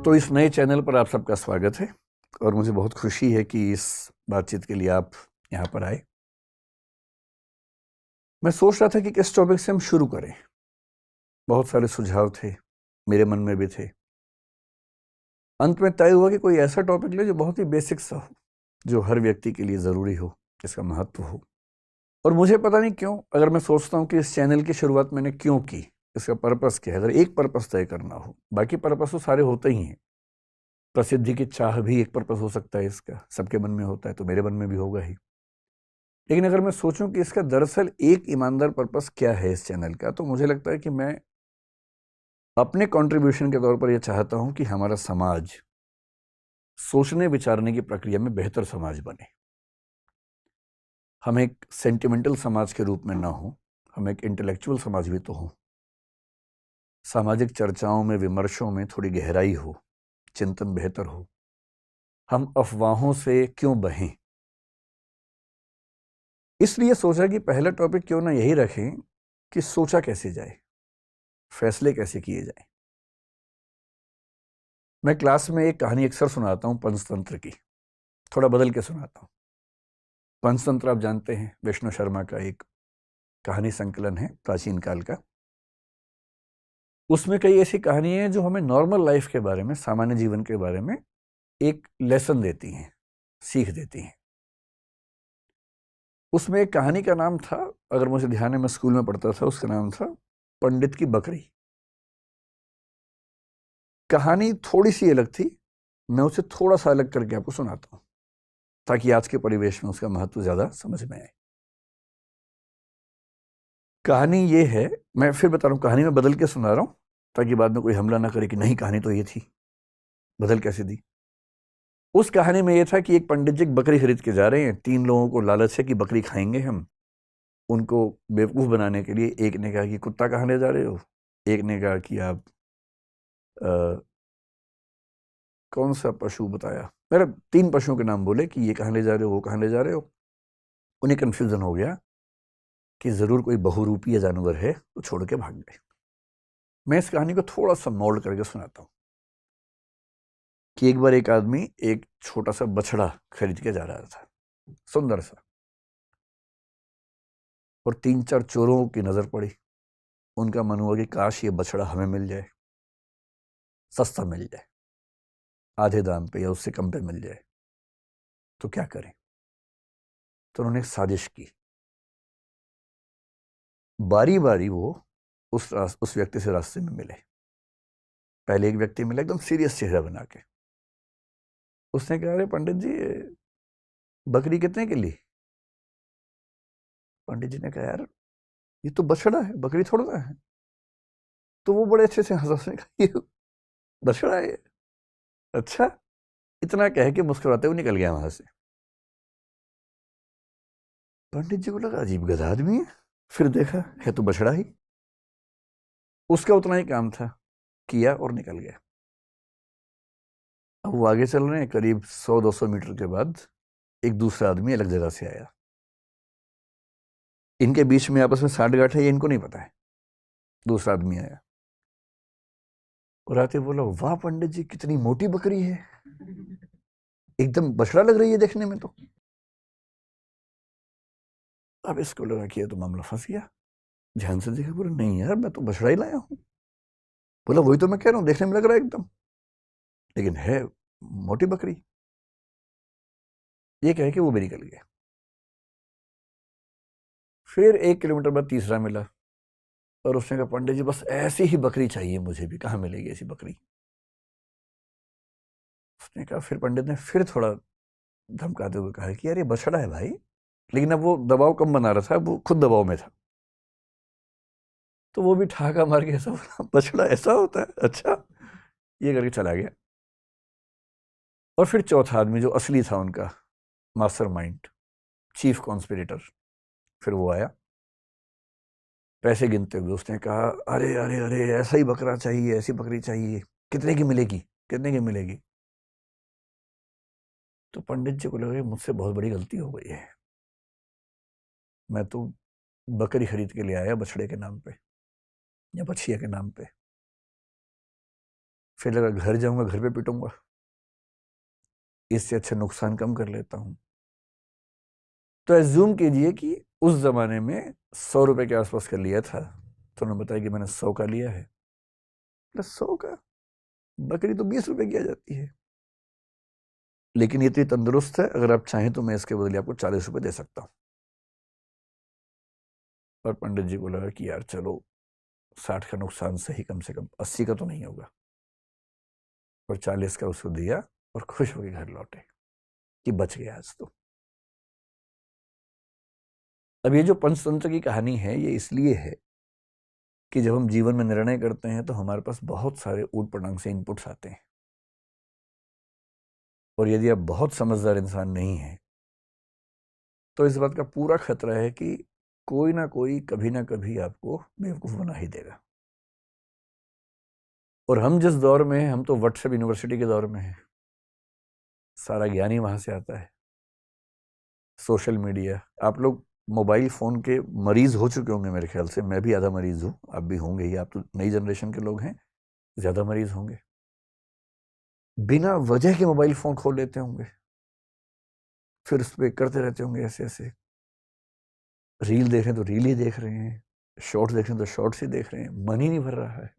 तो इस नए चैनल पर आप सबका स्वागत है और मुझे बहुत खुशी है कि इस बातचीत के लिए आप यहाँ पर आए। मैं सोच रहा था कि किस टॉपिक से हम शुरू करें। बहुत सारे सुझाव थे, मेरे मन में भी थे। अंत में तय हुआ कि कोई ऐसा टॉपिक ले जो बहुत ही बेसिक सा हो, जो हर व्यक्ति के लिए ज़रूरी हो, जिसका महत्व हो। और मुझे पता नहीं क्यों, अगर मैं सोचता हूँ कि इस चैनल की शुरुआत मैंने क्यों की, इसका पर्पस क्या है, अगर एक पर्पस तय करना हो, बाकी पर्पस तो सारे होते ही हैं। प्रसिद्धि की चाह भी एक पर्पस हो सकता है, इसका सबके मन में होता है, तो मेरे मन में भी होगा ही। लेकिन अगर मैं सोचूं कि इसका दरअसल एक ईमानदार पर्पस क्या है इस चैनल का, तो मुझे लगता है कि मैं अपने कंट्रीब्यूशन के तौर पर यह चाहता हूं कि हमारा समाज सोचने विचारने की प्रक्रिया में बेहतर समाज बने। हम एक सेंटिमेंटल समाज के रूप में ना हो, हम एक इंटेलेक्चुअल समाज भी तो हो। सामाजिक चर्चाओं में, विमर्शों में थोड़ी गहराई हो, चिंतन बेहतर हो। हम अफवाहों से क्यों बहें। इसलिए सोचा कि पहला टॉपिक क्यों ना यही रखें कि सोचा कैसे जाए, फैसले कैसे किए जाए। मैं क्लास में एक कहानी अक्सर सुनाता हूं पंचतंत्र की, थोड़ा बदल के सुनाता हूं। पंचतंत्र आप जानते हैं, विष्णु शर्मा का एक कहानी संकलन है प्राचीन काल का। उसमें कई ऐसी कहानियां हैं जो हमें नॉर्मल लाइफ के बारे में, सामान्य जीवन के बारे में एक लेसन देती हैं, सीख देती हैं। उसमें एक कहानी का नाम था, अगर मुझे ध्यान है, मैं स्कूल में पढ़ता था, उसका नाम था पंडित की बकरी। कहानी थोड़ी सी अलग थी, मैं उसे थोड़ा सा अलग करके आपको सुनाता हूं ताकि आज के परिवेश में उसका महत्व ज्यादा समझ में आए। कहानी ये है, मैं फिर बता रहा हूं, कहानी में बदल के सुना रहा हूं ताकि बाद में कोई हमला ना करे कि नहीं कहानी तो ये थी, बदल कैसे दी। उस कहानी में ये था कि एक पंडित जी बकरी खरीद के जा रहे हैं। 3 लोगों को लालच है कि बकरी खाएंगे हम। उनको बेवकूफ बनाने के लिए एक ने कहा कि कुत्ता कहाँ ले जा रहे हो, एक ने कहा कि आप कौन सा पशु बताया, मेरा 3 पशुओं के नाम बोले कि ये कहाँ ले जा रहे हो, वो कहाँ ले जा रहे हो। उन्हें कंफ्यूजन हो गया कि जरूर कोई बहुरूपीय जानवर है, तो छोड़ के भाग गए। मैं इस कहानी को थोड़ा सा मोल्ड करके सुनाता हूं कि एक बार एक आदमी एक छोटा सा बछड़ा खरीद के जा रहा था, सुंदर सा, और 3-4 चोरों की नजर पड़ी। उनका मन हुआ कि काश ये बछड़ा हमें मिल जाए, सस्ता मिल जाए, आधे दाम पे या उससे कम पे मिल जाए, तो क्या करें। तो उन्होंने एक साजिश की। बारी बारी वो उस व्यक्ति से रास्ते में मिले। पहले एक व्यक्ति मिला एकदम सीरियस चेहरा बना के। उसने कहा, अरे पंडित जी, बकरी कितने की ली। पंडित जी ने कहा, यार ये तो बछड़ा है, बकरी थोड़ा ना है। तो वो बड़े अच्छे से हंसा, उसने कहा, ये बछड़ा है, अच्छा। इतना कह के मुस्कुराते हुए निकल गया वहां से। पंडित जी को लगा अजीब गधा आदमी है, फिर देखा है तो बछड़ा ही। उसका उतना ही काम था, किया और निकल गया। अब वो आगे चल रहे हैं, करीब 100-200 मीटर के बाद एक दूसरा आदमी अलग जगह से आया। इनके बीच में आपस में साठ-गांठ है, ये इनको नहीं पता है। दूसरा आदमी आया और आते बोला, वाह पंडित जी, कितनी मोटी बकरी है, एकदम बछड़ा लग रही है देखने में तो। अब इसको लगा कि ये तो मामला फंस गया। ध्यान से देखा, बोला नहीं यार, मैं तो बछड़ा ही लाया हूं। बोला वही तो मैं कह रहा हूं, देखने में लग रहा है एकदम, लेकिन है मोटी बकरी। ये कह के वो भी निकल गया। फिर 1 किलोमीटर बाद तीसरा मिला और उसने कहा, पंडित जी बस ऐसी ही बकरी चाहिए मुझे भी, कहाँ मिलेगी ऐसी बकरी। उसने कहा, फिर पंडित ने फिर थोड़ा धमकाते हुए कहा कि यार ये बछड़ा है भाई। लेकिन अब वो दबाव कम बना रहा था, वो खुद दबाव में था। तो वो भी ठहाका मार के ऐसा बोला, बछड़ा ऐसा होता है, अच्छा, ये करके चला गया। और फिर चौथा आदमी जो असली था उनका मास्टरमाइंड, चीफ कॉन्स्पिरेटर, फिर वो आया पैसे गिनते हुए। उसने कहा, अरे अरे अरे, ऐसा ही बकरा चाहिए, ऐसी बकरी चाहिए, कितने की मिलेगी, कितने की मिलेगी। तो पंडित जी को लगा मुझसे बहुत बड़ी गलती हो गई है, मैं तो बकरी खरीद के ले आया बछड़े के नाम पे या बछिया के नाम पे। फिर लगा घर जाऊंगा घर पे पिटूंगा, इससे अच्छा नुकसान कम कर लेता हूं। तो एज्यूम कीजिए कि उस जमाने में 100 रुपए के आसपास का लिया था, तो उन्होंने बताया कि मैंने 100 का लिया है। प्लस 100 का, बकरी तो 20 रुपए की आ जाती है, लेकिन ये इतनी तंदुरुस्त है, अगर आप चाहें तो मैं इसके बदले आपको 40 रुपए दे सकता हूं। और पंडित जी को लगा कि यार चलो 60 का नुकसान सही, कम से कम 80 का तो नहीं होगा, और 40 का उसको दिया और खुश होकर घर लौटे कि बच गया आज तो। अब ये जो पंचतंत्र की कहानी है ये इसलिए है कि जब हम जीवन में निर्णय करते हैं तो हमारे पास बहुत सारे ऊट पटांग से इनपुट्स आते हैं, और यदि आप बहुत समझदार इंसान नहीं हैं तो इस बात का पूरा खतरा है कि कोई ना कोई कभी ना कभी आपको बेवकूफ बना ही देगा। और हम जिस दौर में हैं, हम तो व्हाट्सएप यूनिवर्सिटी के दौर में हैं, सारा ज्ञान ही वहां से आता है। सोशल मीडिया, आप लोग मोबाइल फोन के मरीज हो चुके होंगे मेरे ख्याल से, मैं भी आधा मरीज हूं, आप भी होंगे ही, आप तो नई जनरेशन के लोग हैं, ज्यादा मरीज होंगे। बिना वजह के मोबाइल फोन खोल लेते होंगे, फिर उस पर करते रहते होंगे ऐसे ऐसे, रील देख रहे हैं तो रील ही देख रहे हैं, शॉर्ट्स देख रहे हैं तो शॉर्ट्स ही देख रहे हैं, मन ही नहीं भर रहा है।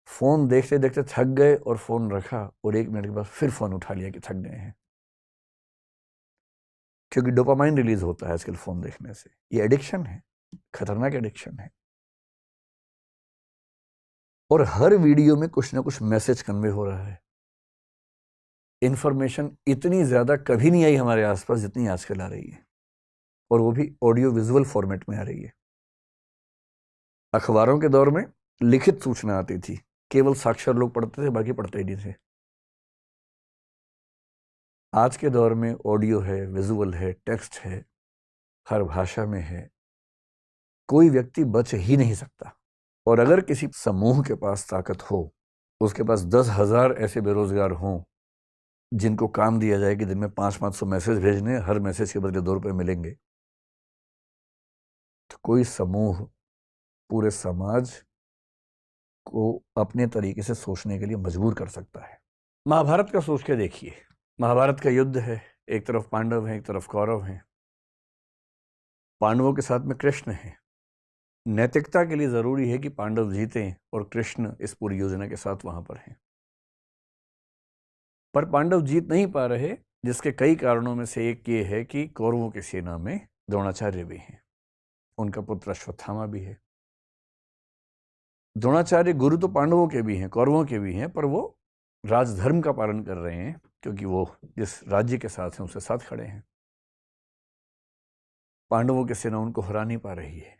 फोन देखते देखते थक गए और फोन रखा, और 1 मिनट के बाद फिर फोन उठा लिया कि थक गए हैं, क्योंकि डोपामाइन रिलीज होता है आजकल फोन देखने से। ये एडिक्शन है, खतरनाक एडिक्शन है। और हर वीडियो में कुछ ना कुछ मैसेज कन्वे हो रहा है। इंफॉर्मेशन इतनी ज्यादा कभी नहीं आई हमारे आसपास जितनी आजकल आ रही है, और वो भी ऑडियो विजुअल फॉर्मेट में आ रही है। अखबारों के दौर में लिखित सूचना आती थी, केवल साक्षर लोग पढ़ते थे, बाकी पढ़ते ही नहीं थे। आज के दौर में ऑडियो है, विजुअल है, टेक्स्ट है, हर भाषा में है, कोई व्यक्ति बच ही नहीं सकता। और अगर किसी समूह के पास ताकत हो, उसके पास 10,000 ऐसे बेरोजगार हों जिनको काम दिया जाए कि दिन में 500-500 मैसेज भेजने, हर मैसेज के बदले 2 रुपए मिलेंगे, तो कोई समूह पूरे समाज को अपने तरीके से सोचने के लिए मजबूर कर सकता है। महाभारत का सोच के देखिए, महाभारत का युद्ध है, एक तरफ पांडव हैं, एक तरफ कौरव हैं। पांडवों के साथ में कृष्ण है। नैतिकता के लिए जरूरी है कि पांडव जीतें और कृष्ण इस पूरी योजना के साथ वहां पर हैं। पर पांडव जीत नहीं पा रहे, जिसके कई कारणों में से एक ये है कि कौरवों की सेना में द्रोणाचार्य भी हैं, उनका पुत्र अश्वत्थामा भी है। द्रोणाचार्य गुरु तो पांडवों के भी हैं, कौरवों के भी हैं, पर वो राजधर्म का पालन कर रहे हैं, क्योंकि वो जिस राज्य के साथ हैं उसके साथ खड़े हैं। पांडवों की सेना उनको हरा नहीं पा रही है,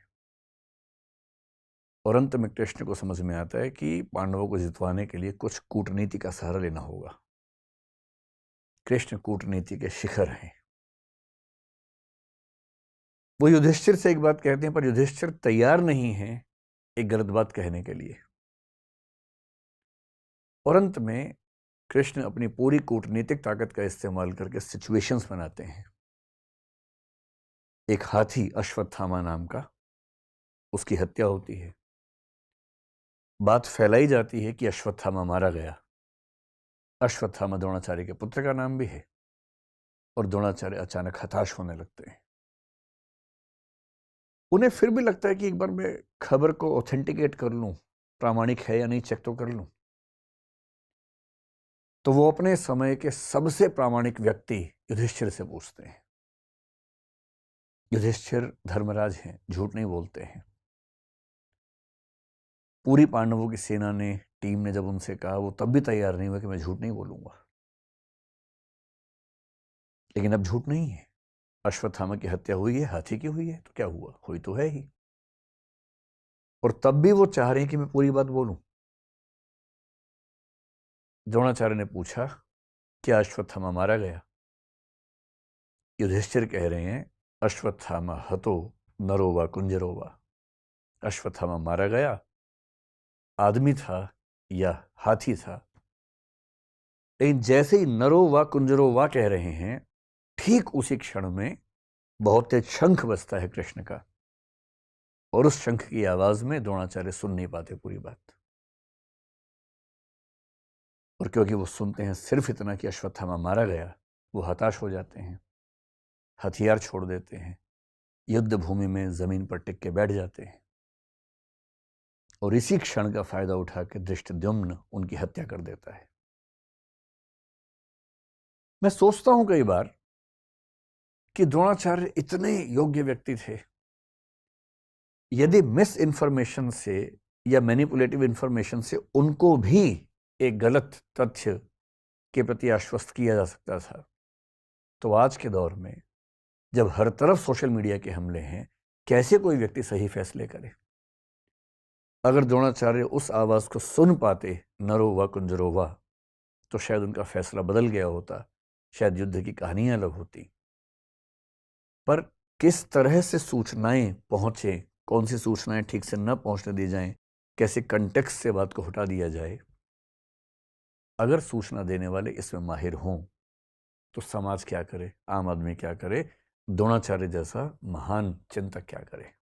और अंत में कृष्ण को समझ में आता है कि पांडवों को जितवाने के लिए कुछ कूटनीति का सहारा लेना होगा। कृष्ण कूटनीति के शिखर हैं। वो युधिष्ठिर से एक बात कहते हैं, पर युधिष्ठिर तैयार नहीं है एक गलत बात कहने के लिए, और अंत में कृष्ण अपनी पूरी कूटनीतिक ताकत का इस्तेमाल करके सिचुएशंस बनाते हैं। एक हाथी अश्वत्थामा नाम का, उसकी हत्या होती है। बात फैलाई जाती है कि अश्वत्थामा मारा गया। अश्वत्थामा द्रोणाचार्य के पुत्र का नाम भी है, और द्रोणाचार्य अचानक हताश होने लगते हैं। उन्हें फिर भी लगता है कि एक बार मैं खबर को ऑथेंटिकेट कर लूं, प्रामाणिक है या नहीं चेक तो कर लूं। तो वो अपने समय के सबसे प्रामाणिक व्यक्ति युधिष्ठिर से पूछते हैं। युधिष्ठिर धर्मराज हैं, झूठ नहीं बोलते हैं। पूरी पांडवों की सेना ने, टीम ने जब उनसे कहा, वो तब भी तैयार नहीं हुआ कि मैं झूठ नहीं बोलूंगा। लेकिन अब झूठ नहीं है, अश्वत्थामा की हत्या हुई है, हाथी की हुई है, तो क्या हुआ, हुई तो है ही। और तब भी वो चाह रहे हैं कि मैं पूरी बात बोलूं। द्रोणाचार्य ने पूछा, क्या अश्वत्थामा मारा गया? युधिष्ठिर कह रहे हैं, अश्वत्थामा हतो नरो वा कुंजरो वा। अश्वत्थामा मारा गया, आदमी था या हाथी था। लेकिन जैसे ही नरो वा कुंजरो वा कह रहे हैं, ठीक उसी क्षण में बहुत तेज शंख बजता है कृष्ण का, और उस शंख की आवाज में द्रोणाचार्य सुन नहीं पाते पूरी बात। और क्योंकि वो सुनते हैं सिर्फ इतना कि अश्वत्थामा मारा गया, वो हताश हो जाते हैं, हथियार छोड़ देते हैं, युद्ध भूमि में जमीन पर टिक के बैठ जाते हैं और इसी क्षण का फायदा उठा के धृष्टद्युम्न उनकी हत्या कर देता है। मैं सोचता हूं कई बार कि द्रोणाचार्य इतने योग्य व्यक्ति थे, यदि मिस इन्फॉर्मेशन से या मैनिपुलेटिव इन्फॉर्मेशन से उनको भी एक गलत तथ्य के प्रति आश्वस्त किया जा सकता था, तो आज के दौर में जब हर तरफ सोशल मीडिया के हमले हैं, कैसे कोई व्यक्ति सही फैसले करे? अगर द्रोणाचार्य उस आवाज को सुन पाते, नरो व कुंजरो वा, तो शायद उनका फैसला बदल गया होता, शायद युद्ध की कहानियां अलग होती। पर किस तरह से सूचनाएं पहुंचे, कौन सी सूचनाएं ठीक से न पहुंचने दी जाएं, कैसे कंटेक्स्ट से बात को हटा दिया जाए, अगर सूचना देने वाले इसमें माहिर हों तो समाज क्या करे, आम आदमी क्या करे, द्रोणाचार्य जैसा महान चिंतक क्या करे।